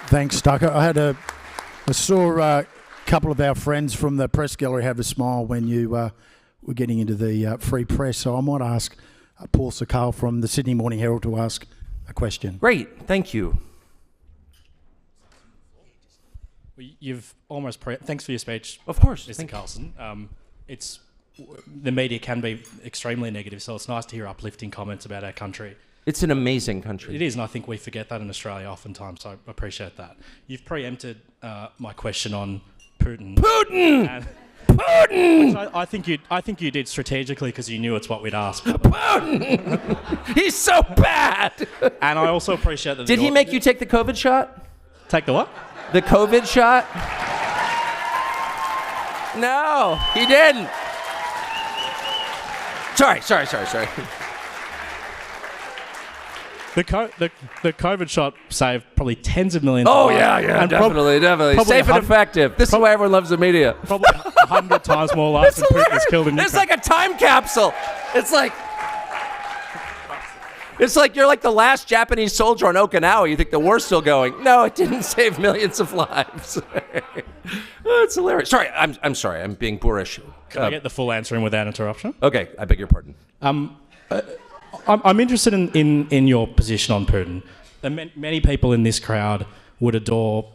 Thanks, Tucker. I saw a couple of our friends from the press gallery have a smile when you were getting into the free press. So I might ask Paul Sakal from the Sydney Morning Herald to ask a question. Great, thank you. Well, you've almost thanks for your speech. Of course, Mr. Carlson. The media can be extremely negative, so it's nice to hear uplifting comments about our country. It's an amazing country. It is, and I think we forget that in Australia oftentimes, so I appreciate that. You've preempted my question on Putin. Putin! Which I think you did strategically because you knew it's what we'd ask. Putin! He's so bad! And I also appreciate that... Did he make you take the COVID shot? Take the what? The COVID shot? No, he didn't. Sorry. The COVID shot saved probably tens of millions. Oh, yeah, and definitely. Safe and effective. This is why everyone loves the media. Probably 100 times more lives than Putin has killed in Ukraine. It's like a time capsule. It's like you're like the last Japanese soldier on Okinawa. You think the war's still going. No, it didn't save millions of lives. Oh, it's hilarious. Sorry, I'm sorry. I'm being boorish. Can I get the full answer in without interruption? Okay, I beg your pardon. I'm interested in your position on Putin. Many people in this crowd would adore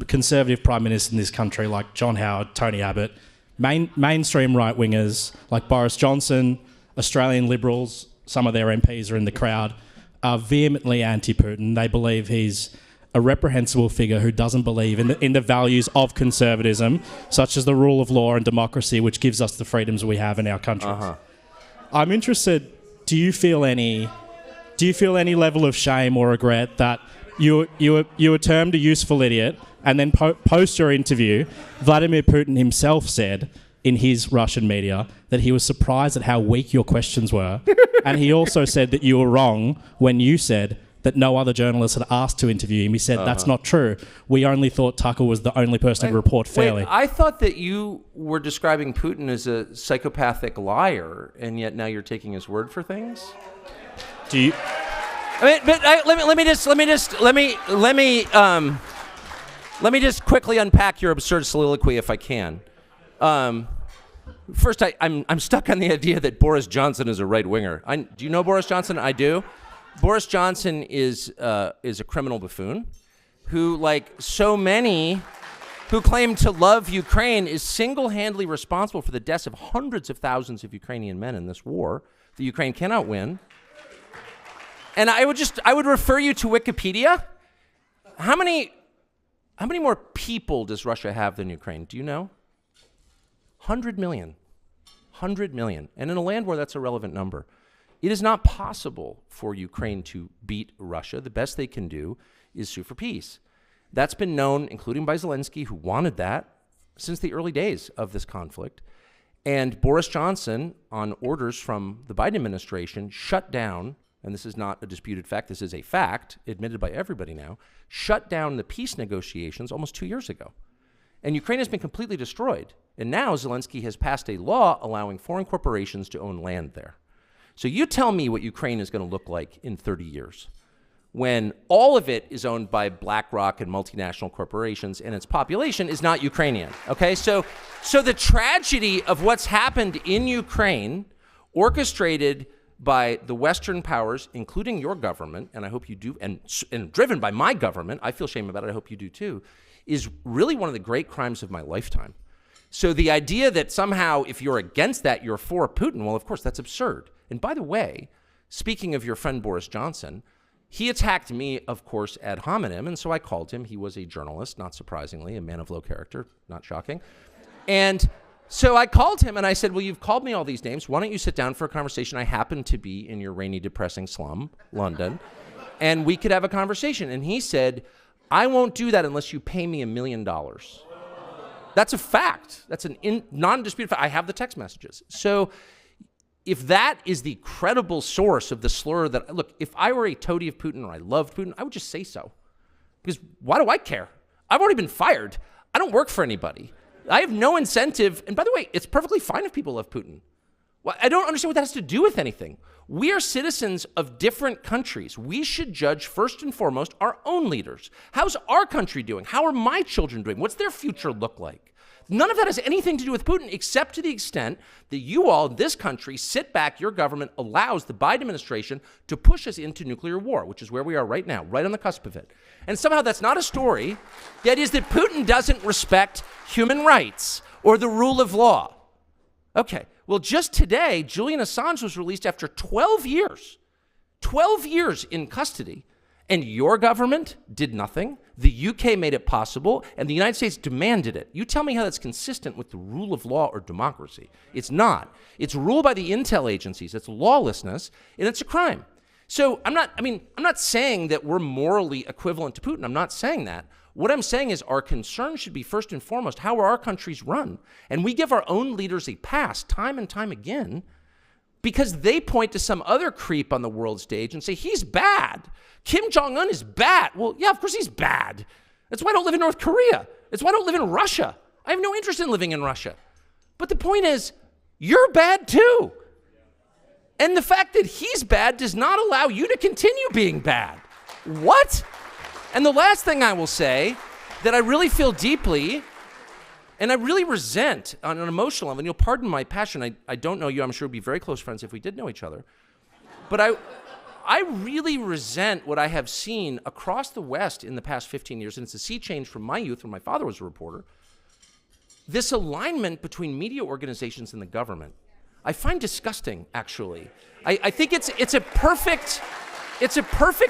conservative prime ministers in this country like John Howard, Tony Abbott, mainstream right-wingers like Boris Johnson, Australian Liberals, some of their MPs are in the crowd, are vehemently anti-Putin. They believe he's a reprehensible figure who doesn't believe in the values of conservatism, such as the rule of law and democracy, which gives us the freedoms we have in our country. I'm interested... Do you feel any level of shame or regret that you were termed a useful idiot, and then post your interview, Vladimir Putin himself said in his Russian media that he was surprised at how weak your questions were, and he also said that you were wrong when you said that no other journalist had asked to interview him. He said that's not true. We only thought Tucker was the only person to report fairly. Wait, I thought that you were describing Putin as a psychopathic liar, and yet now you're taking his word for things. Do you? Let me just quickly unpack your absurd soliloquy if I can. First, I'm stuck on the idea that Boris Johnson is a right winger. Do you know Boris Johnson? I do. Boris Johnson is a criminal buffoon who, like so many who claim to love Ukraine, is single-handedly responsible for the deaths of hundreds of thousands of Ukrainian men in this war that Ukraine cannot win. And I would refer you to Wikipedia. How many more people does Russia have than Ukraine? Do you know? 100 million. 100 million. And in a land war, that's a relevant number. It is not possible for Ukraine to beat Russia. The best they can do is sue for peace. That's been known, including by Zelensky, who wanted that since the early days of this conflict. And Boris Johnson, on orders from the Biden administration, shut down, and this is not a disputed fact, this is a fact, admitted by everybody now, shut down the peace negotiations almost 2 years ago. And Ukraine has been completely destroyed. And now Zelensky has passed a law allowing foreign corporations to own land there. So you tell me what Ukraine is going to look like in 30 years when all of it is owned by BlackRock and multinational corporations and its population is not Ukrainian, okay? So the tragedy of what's happened in Ukraine, orchestrated by the Western powers, including your government, and I hope you do, and driven by my government, I feel shame about it, I hope you do too, is really one of the great crimes of my lifetime. So the idea that somehow if you're against that, you're for Putin, well, of course, that's absurd. And by the way, speaking of your friend Boris Johnson, he attacked me, of course, ad hominem, and so I called him. He was a journalist, not surprisingly, a man of low character, not shocking. And so I called him and I said, well, you've called me all these names. Why don't you sit down for a conversation? I happen to be in your rainy, depressing slum, London, and we could have a conversation. And he said, I won't do that unless you pay me $1 million. That's a fact. That's a non-disputed fact. I have the text messages. So if that is the credible source of the slur that, look, if I were a toady of Putin or I loved Putin, I would just say so. Because why do I care? I've already been fired. I don't work for anybody. I have no incentive. And by the way, it's perfectly fine if people love Putin. Well, I don't understand what that has to do with anything. We are citizens of different countries. We should judge first and foremost our own leaders. How's our country doing? How are my children doing? What's their future look like? None of that has anything to do with Putin, except to the extent that you all, this country, sit back, your government allows the Biden administration to push us into nuclear war, which is where we are right now, right on the cusp of it. And somehow that's not a story. That is that Putin doesn't respect human rights or the rule of law. Okay, well, just today, Julian Assange was released after 12 years. 12 years in custody. And your government did nothing. The UK made it possible, and the United States demanded it. You tell me how that's consistent with the rule of law or democracy. It's not. It's ruled by the intel agencies. It's lawlessness, and it's a crime. So I'm not saying that we're morally equivalent to Putin. I'm not saying that. What I'm saying is our concern should be first and foremost, how are our countries run? And we give our own leaders a pass time and time again because they point to some other creep on the world stage and say, he's bad. Kim Jong-un is bad. Well, yeah, of course he's bad. That's why I don't live in North Korea. That's why I don't live in Russia. I have no interest in living in Russia. But the point is, you're bad too. And the fact that he's bad does not allow you to continue being bad. What? And the last thing I will say that I really feel deeply and I really resent on an emotional level, and you'll pardon my passion, I don't know you, I'm sure we'd be very close friends if we did know each other. But I really resent what I have seen across the West in the past 15 years, and it's a sea change from my youth when my father was a reporter, this alignment between media organizations and the government. I find disgusting, actually. I think it's a perfect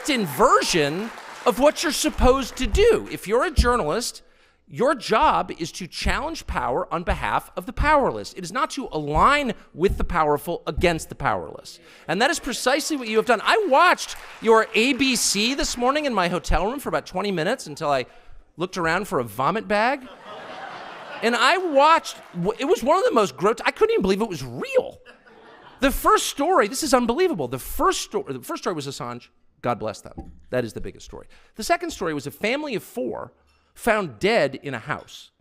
inversion of what you're supposed to do. If you're a journalist, your job is to challenge power on behalf of the powerless. It is not to align with the powerful against the powerless. And that is precisely what you have done. I watched your ABC this morning in my hotel room for about 20 minutes until I looked around for a vomit bag. And I watched, it was one of the most grotesque, I couldn't even believe it was real. The first story, this is unbelievable. The first story was Assange. God bless them. That is the biggest story. The second story was a family of 4 found dead in a house.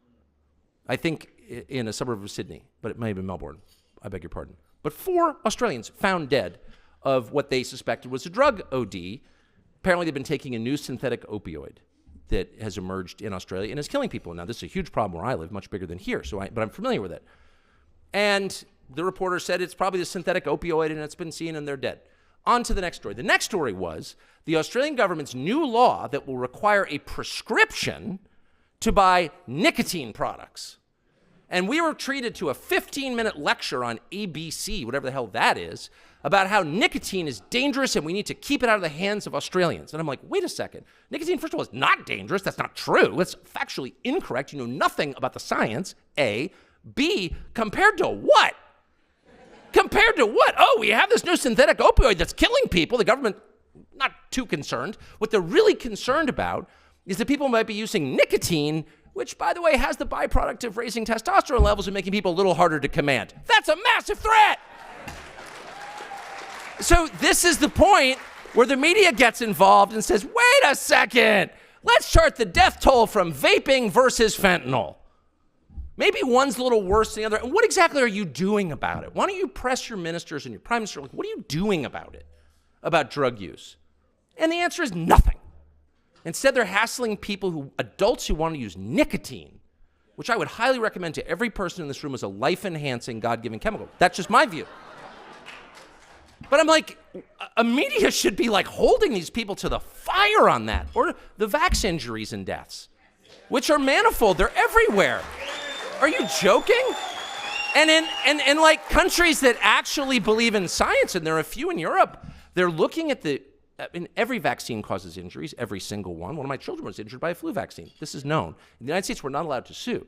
I think in a suburb of Sydney, but it may have been Melbourne. I beg your pardon. But 4 Australians found dead of what they suspected was a drug OD. Apparently they've been taking a new synthetic opioid that has emerged in Australia and is killing people. Now this is a huge problem where I live, much bigger than here, but I'm familiar with it. And the reporter said it's probably the synthetic opioid and it's been seen and they're dead. On to the next story. The next story was the Australian government's new law that will require a prescription to buy nicotine products. And we were treated to a 15-minute lecture on ABC, whatever the hell that is, about how nicotine is dangerous and we need to keep it out of the hands of Australians. And I'm like, wait a second. Nicotine, first of all, is not dangerous. That's not true. It's factually incorrect. You know nothing about the science, A. B, compared to what? Compared to what? Oh, we have this new synthetic opioid that's killing people. The government, not too concerned. What they're really concerned about is that people might be using nicotine, which, by the way, has the byproduct of raising testosterone levels and making people a little harder to command. That's a massive threat. So this is the point where the media gets involved and says, wait a second, let's chart the death toll from vaping versus fentanyl. Maybe one's a little worse than the other. And what exactly are you doing about it? Why don't you press your ministers and your prime minister, like, what are you doing about it, about drug use? And the answer is nothing. Instead, they're hassling adults who want to use nicotine, which I would highly recommend to every person in this room as a life-enhancing, God-given chemical. That's just my view. But I'm like, a media should be like holding these people to the fire on that, or the vax injuries and deaths, which are manifold. They're everywhere. Are you joking? And in like countries that actually believe in science, and there are a few in Europe, they're looking at every vaccine causes injuries, every single one. One of my children was injured by a flu vaccine. This is known. In the United States, we're not allowed to sue.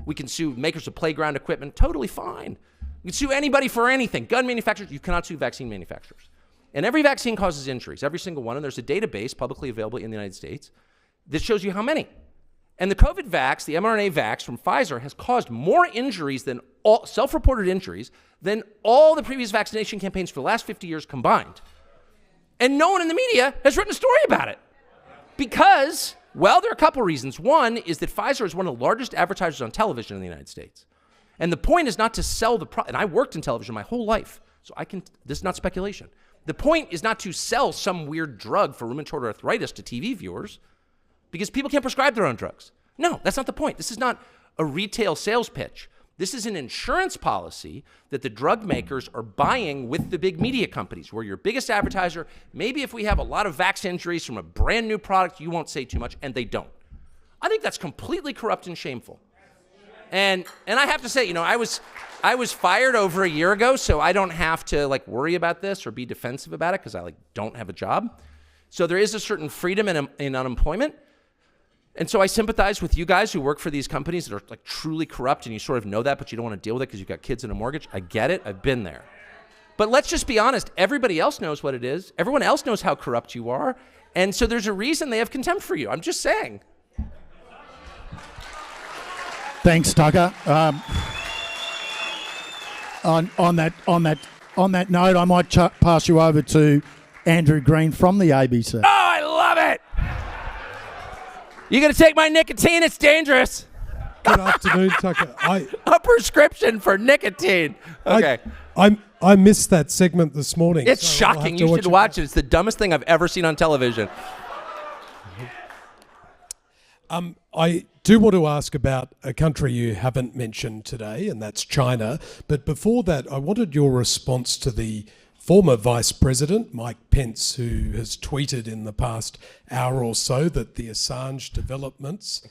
We can sue makers of playground equipment, totally fine. You can sue anybody for anything. Gun manufacturers, you cannot sue vaccine manufacturers. And every vaccine causes injuries, every single one. And there's a database publicly available in the United States that shows you how many. And the COVID vax, the mRNA vax from Pfizer, has caused more injuries than all self-reported injuries than all the previous vaccination campaigns for the last 50 years combined. And no one in the media has written a story about it. Because, well, there are a couple reasons. One is that Pfizer is one of the largest advertisers on television in the United States. And the point is not to sell the product. And I worked in television my whole life. So this is not speculation. The point is not to sell some weird drug for rheumatoid arthritis to TV viewers because people can't prescribe their own drugs. No, that's not the point. This is not a retail sales pitch. This is an insurance policy that the drug makers are buying with the big media companies. We're your biggest advertiser. Maybe if we have a lot of vax injuries from a brand new product, you won't say too much, and they don't. I think that's completely corrupt and shameful. And I have to say, I was fired over a year ago, so I don't have to worry about this or be defensive about it because I don't have a job. So there is a certain freedom in unemployment. And so I sympathize with you guys who work for these companies that are truly corrupt, and you sort of know that, but you don't want to deal with it because you've got kids and a mortgage. I get it. I've been there. But let's just be honest. Everybody else knows what it is. Everyone else knows how corrupt you are. And so there's a reason they have contempt for you. I'm just saying. Thanks, Tucker. On that note, I might pass you over to Andrew Green from the ABC. Oh, I love it. You gonna take my nicotine? It's dangerous. Good afternoon, Tucker. A prescription for nicotine. Okay. I missed that segment this morning. It's shocking. You should watch it. It's the dumbest thing I've ever seen on television. I do want to ask about a country you haven't mentioned today, and that's China. But before that, I wanted your response to the former Vice President, Mike Pence, who has tweeted in the past hour or so that the Assange developments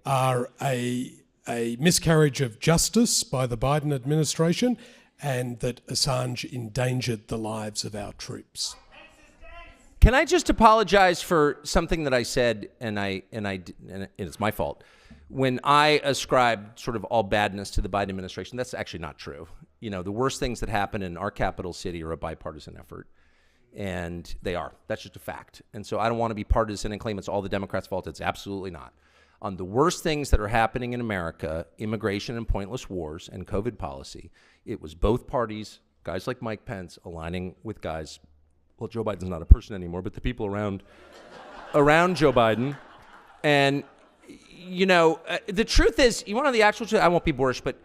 are a miscarriage of justice by the Biden administration and that Assange endangered the lives of our troops. Can I just apologize for something that I said, and it's my fault. When I ascribed sort of all badness to the Biden administration, that's actually not true. The worst things that happen in our capital city are a bipartisan effort, and they are. That's just a fact. And so I don't want to be partisan and claim it's all the Democrats' fault. It's absolutely not. On the worst things that are happening in America, immigration and pointless wars and COVID policy, it was both parties, guys like Mike Pence, aligning with guys. Well, Joe Biden's not a person anymore, but the people around Joe Biden. And, the truth is, you want to know the actual truth? I won't be boorish, but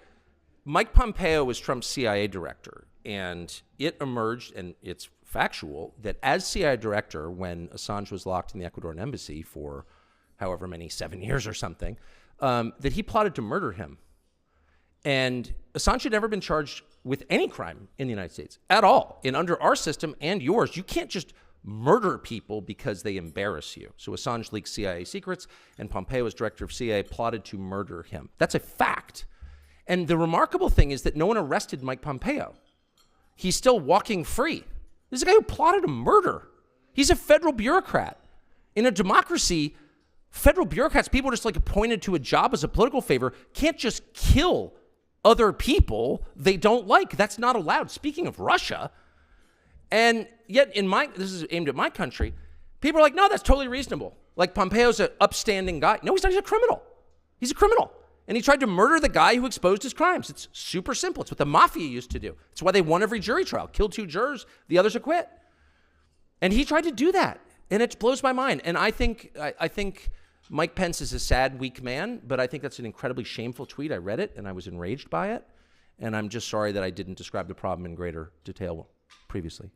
Mike Pompeo was Trump's CIA director. And it emerged, and it's factual, that as CIA director, when Assange was locked in the Ecuadorian embassy for however many, 7 years or something, that he plotted to murder him. And Assange had never been charged with any crime in the United States at all. And under our system and yours, you can't just murder people because they embarrass you. So Assange leaked CIA secrets, and Pompeo, as director of CIA, plotted to murder him. That's a fact. And the remarkable thing is that no one arrested Mike Pompeo. He's still walking free. This is a guy who plotted a murder. He's a federal bureaucrat. In a democracy, federal bureaucrats, people are just appointed to a job as a political favor, can't just kill other people they don't like. That's not allowed. Speaking of Russia, and yet this is aimed at my country, people are like, no, that's totally reasonable. Pompeo's an upstanding guy. No, he's not. He's a criminal. He's a criminal. And he tried to murder the guy who exposed his crimes. It's super simple. It's what the mafia used to do. It's why they won every jury trial. Killed 2 jurors, the others acquit. And he tried to do that. And it blows my mind. And I think Mike Pence is a sad, weak man, but I think that's an incredibly shameful tweet. I read it, and I was enraged by it. And I'm just sorry that I didn't describe the problem in greater detail previously.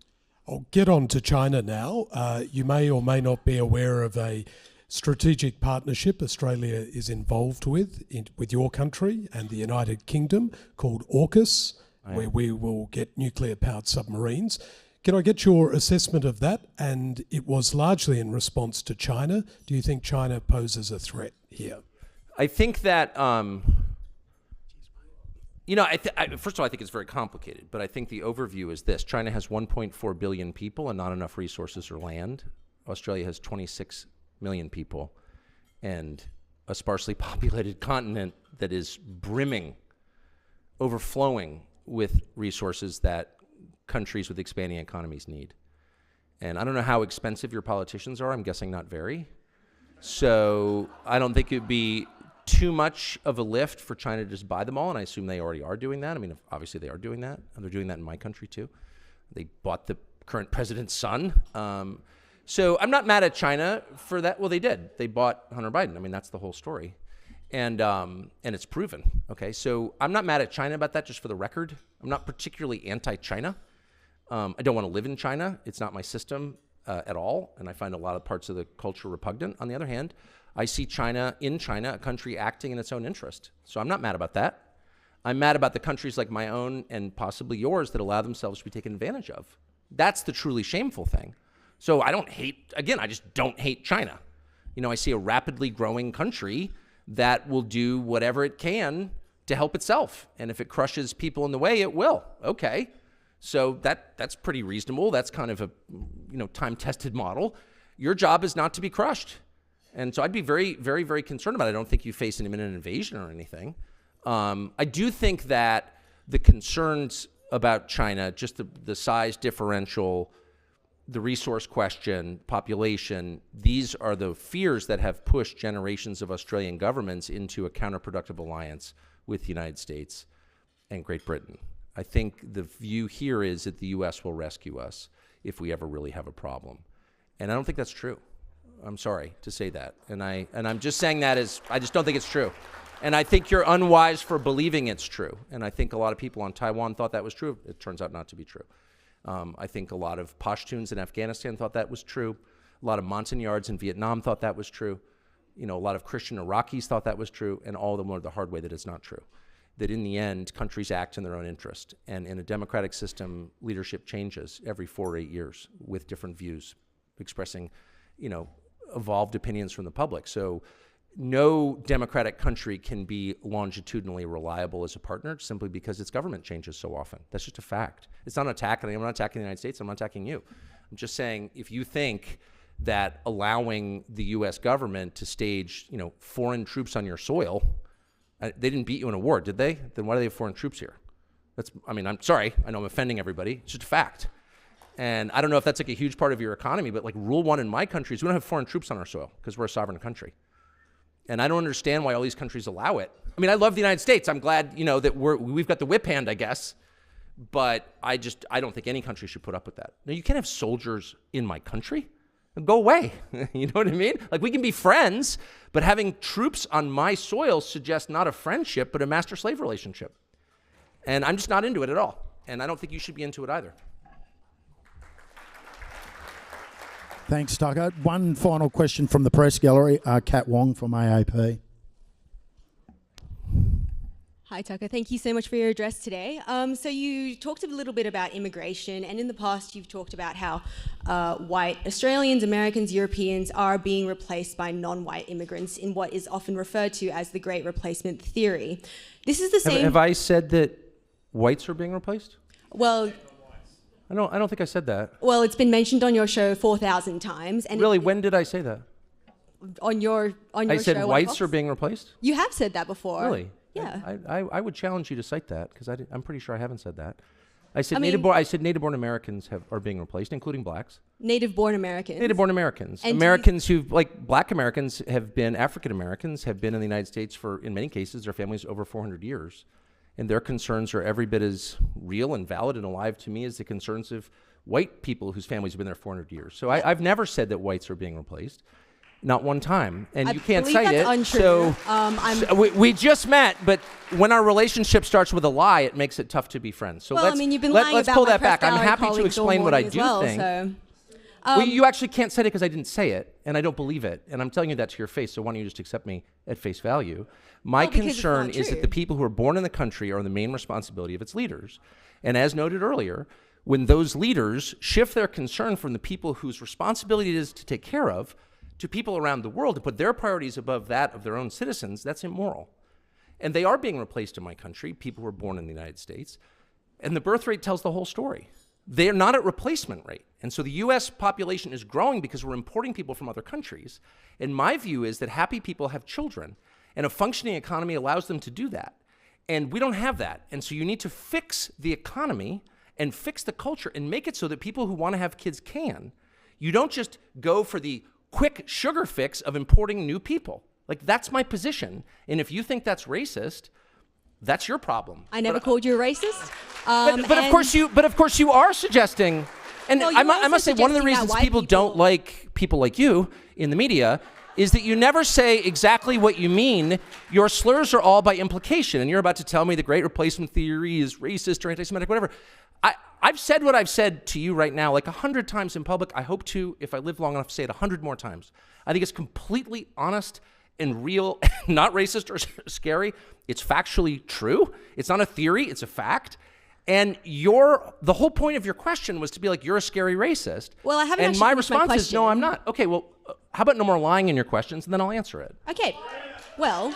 I'll get on to China now. You may or may not be aware of a strategic partnership Australia is involved with your country and the United Kingdom called AUKUS, where we will get nuclear-powered submarines. Can I get your assessment of that? And it was largely in response to China. Do you think China poses a threat here? I think that, first of all, I think it's very complicated, but I think the overview is this. China has 1.4 billion people and not enough resources or land. Australia has 26 million people and a sparsely populated continent that is brimming, overflowing with resources that countries with expanding economies need. And I don't know how expensive your politicians are. I'm guessing not very. So I don't think it'd be too much of a lift for China to just buy them all, and I assume they already are doing that. I mean, obviously they are doing that, and they're doing that in my country too. They bought the current president's son. So I'm not mad at China for that. Well, they did. They bought Hunter Biden. I mean, that's the whole story. And it's proven. Okay, so I'm not mad at China about that, just for the record. I'm not particularly anti-China. I don't want to live in China. It's not my system at all, and I find a lot of parts of the culture repugnant. On the other hand, I see China, a country acting in its own interest. So I'm not mad about that. I'm mad about the countries like my own and possibly yours that allow themselves to be taken advantage of. That's the truly shameful thing. So I just don't hate China. I see a rapidly growing country that will do whatever it can to help itself. And if it crushes people in the way, it will. Okay. So that's pretty reasonable. That's kind of a time-tested model. Your job is not to be crushed. And so I'd be very, very, very concerned about it. I don't think you face an imminent invasion or anything. I do think that the concerns about China, just the size differential, the resource question, population, these are the fears that have pushed generations of Australian governments into a counterproductive alliance with the United States and Great Britain. I think the view here is that the U.S. will rescue us if we ever really have a problem. And I don't think that's true. I'm sorry to say that. And I'm just saying that as, I just don't think it's true. And I think you're unwise for believing it's true. And I think a lot of people on Taiwan thought that was true. It turns out not to be true. I think a lot of Pashtuns in Afghanistan thought that was true. A lot of Montagnards in Vietnam thought that was true. A lot of Christian Iraqis thought that was true. And all of them learned the hard way that it's not true. That in the end, countries act in their own interest. And in a democratic system, leadership changes every 4 or 8 years with different views, expressing, evolved opinions from the public. So no democratic country can be longitudinally reliable as a partner simply because its government changes so often. That's just a fact. It's not an attack. I'm not attacking the United States. I'm not attacking you. I'm just saying if you think that allowing the U.S. government to stage, foreign troops on your soil, they didn't beat you in a war, did they? Then why do they have foreign troops here? I'm sorry. I know I'm offending everybody. It's just a fact. And I don't know if that's like a huge part of your economy, but like rule one in my country is we don't have foreign troops on our soil because we're a sovereign country. And I don't understand why all these countries allow it. I love the United States. I'm glad, that we've got the whip hand, I guess. But I don't think any country should put up with that. No, you can't have soldiers in my country. Go away. You know what I mean? Like we can be friends, but having troops on my soil suggests not a friendship, but a master-slave relationship. And I'm just not into it at all. And I don't think you should be into it either. Thanks, Tucker. One final question from the press gallery. Kat Wong from AAP. Hi, Tucker. Thank you so much for your address today. So you talked a little bit about immigration, and in the past you've talked about how white Australians, Americans, Europeans are being replaced by non-white immigrants in what is often referred to as the Great Replacement Theory. This is the same... Have I said that whites are being replaced? Well... I don't think I said that. Well, it's been mentioned on your show 4,000 times. And really, when did I say that? On your show. I said whites are being replaced? You have said that before. Really? Yeah. I would challenge you to cite that because I'm pretty sure I haven't said that. I said native-born Americans are being replaced, including blacks. Native-born Americans. Native-born Americans. And Americans black Americans African Americans have been in the United States for, in many cases, their families over 400 years. And their concerns are every bit as real and valid and alive to me as the concerns of white people whose families have been there 400 years. So I've never said that whites are being replaced. Not one time. And you can't cite it. Untrue. So we just met, but when our relationship starts with a lie, it makes it tough to be friends. So you've been lying let's about pull my that back. press I'm gallery happy to explain what I do think. So. Well, you actually can't cite it because I didn't say it, and I don't believe it. And I'm telling you that to your face, so why don't you just accept me at face value? My concern is that the people who are born in the country are the main responsibility of its leaders. And as noted earlier, when those leaders shift their concern from the people whose responsibility it is to take care of to people around the world to put their priorities above that of their own citizens, that's immoral. And they are being replaced in my country, people who are born in the United States. And the birth rate tells the whole story. They are not at replacement rate. And so the U.S. population is growing because we're importing people from other countries. And my view is that happy people have children, and a functioning economy allows them to do that. And we don't have that. And so you need to fix the economy and fix the culture and make it so that people who want to have kids can. You don't just go for the quick sugar fix of importing new people. Like, that's my position. And if you think that's racist, that's your problem. I never called you a racist. But of course you are suggesting, and well, I must say one of the reasons people don't like people like you in the media is that you never say exactly what you mean. Your slurs are all by implication, and you're about to tell me the Great Replacement Theory is racist or anti-Semitic, whatever. I've said what I've said to you right now like 100 times in public. I hope to, if I live long enough, say it 100 more times. I think it's completely honest and real, not racist or scary. It's factually true. It's not a theory, it's a fact. And the whole point of your question was to be like, you're a scary racist. Well, I haven't And actually my finished my response is, no, question. I'm not. Okay, well, how about no more lying in your questions, and then I'll answer it. Okay, well,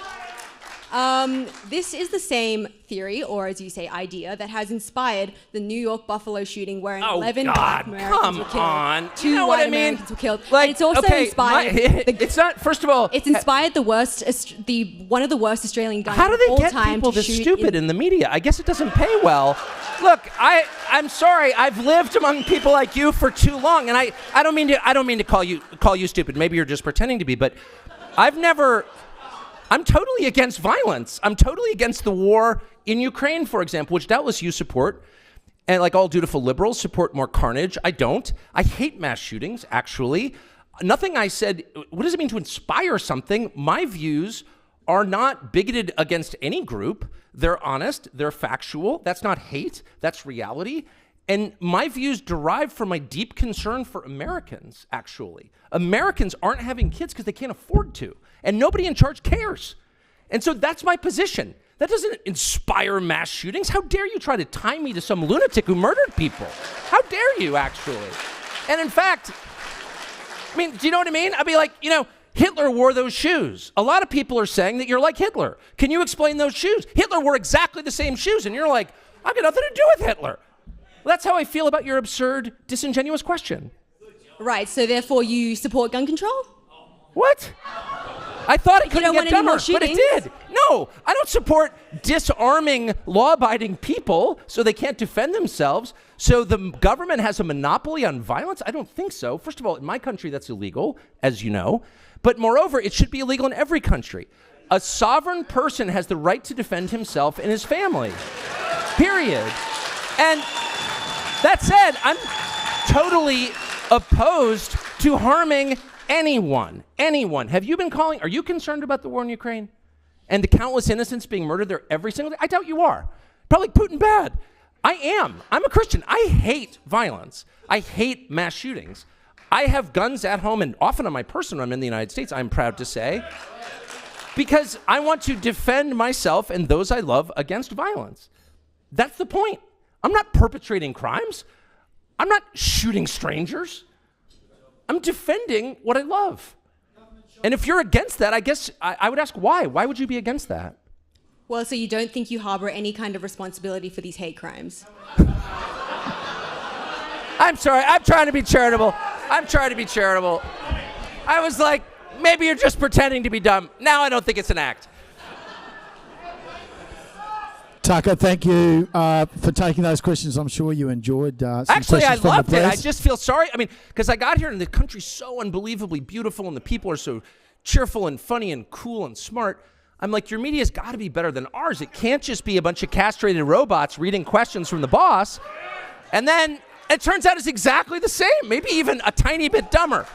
this is the same theory, or as you say, idea, that has inspired the New York Buffalo shooting where 11 black Americans were killed. Come on. 2 You know white what I mean? Americans were killed. Like, and it's also okay, inspired... it's not, first of all... It's inspired one of the worst Australian guns How do of they all get time people to this shoot stupid in the media? I guess it doesn't pay well. Look, I'm sorry. I've lived among people like you for too long, and I don't mean to call you stupid. Maybe you're just pretending to be, but I'm totally against violence. I'm totally against the war in Ukraine, for example, which doubtless you support. And like all dutiful liberals, support more carnage. I don't. I hate mass shootings, actually. Nothing I said, what does it mean to inspire something? My views are not bigoted against any group. They're honest, they're factual. That's not hate, that's reality. And my views derive from my deep concern for Americans, actually. Americans aren't having kids because they can't afford to. And nobody in charge cares. And so that's my position. That doesn't inspire mass shootings. How dare you try to tie me to some lunatic who murdered people? How dare you, actually? And in fact, I mean, do you know what I mean? I'd be like, Hitler wore those shoes. A lot of people are saying that you're like Hitler. Can you explain those shoes? Hitler wore exactly the same shoes, and you're like, I've got nothing to do with Hitler. Well, that's how I feel about your absurd, disingenuous question. Right, so therefore you support gun control? What? I thought it couldn't don't get want any more dumber, but it shootings? did. No, I don't support disarming law-abiding people so they can't defend themselves. So the government has a monopoly on violence? I don't think so. First of all, in my country, that's illegal, as you know. But moreover, it should be illegal in every country. A sovereign person has the right to defend himself and his family. Period. And that said, I'm totally opposed to harming anyone. Anyone. Have you been calling? Are you concerned about the war in Ukraine? And the countless innocents being murdered there every single day? I doubt you are. Probably Putin bad. I am. I'm a Christian. I hate violence. I hate mass shootings. I have guns at home, and often on my person when I'm in the United States, I'm proud to say, because I want to defend myself and those I love against violence. That's the point. I'm not perpetrating crimes. I'm not shooting strangers. I'm defending what I love. And if you're against that, I guess I would ask why. Why would you be against that? Well, so you don't think you harbor any kind of responsibility for these hate crimes? I'm sorry. I'm trying to be charitable. I was like, maybe you're just pretending to be dumb. Now I don't think it's an act. Tucker, thank you for taking those questions. I'm sure you enjoyed some Actually, I questions from the loved it. I press. just feel sorry. I mean, because I got here and the country's so unbelievably beautiful and the people are so cheerful and funny and cool and smart. I'm like, your media's got to be better than ours. It can't just be a bunch of castrated robots reading questions from the boss. And then it turns out it's exactly the same, maybe even a tiny bit dumber.